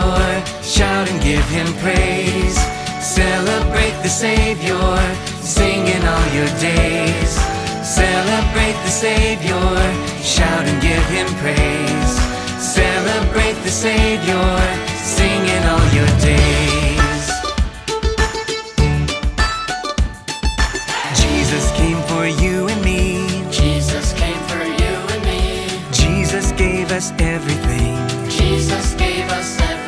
Savior, shout and give Him praise. Celebrate the Savior, sing in all your days. Celebrate the Savior, shout and give Him praise. Celebrate the Savior, sing in all your days. Jesus came for you and me. Jesus came for you and me. Jesus gave us everything. Jesus gave us everything.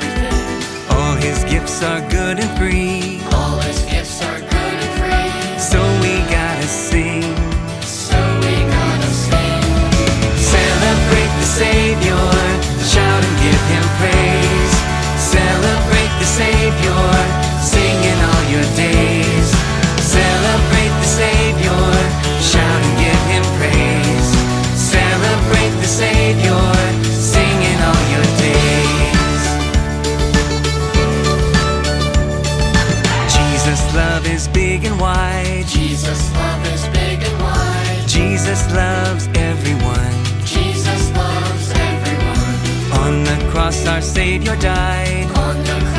All His gifts are good and free. All His gifts are good and free. So we gotta sing. So we gotta sing. Celebrate the Savior, shout and give Him praise. Celebrate the Savior, sing in all your days. Celebrate the Savior, shout and give Him praise. Celebrate the Savior, sing in all your days. Jesus' love is big and wide. Jesus' love is big and wide. Jesus loves everyone. Jesus loves everyone. On the cross our Savior died. On the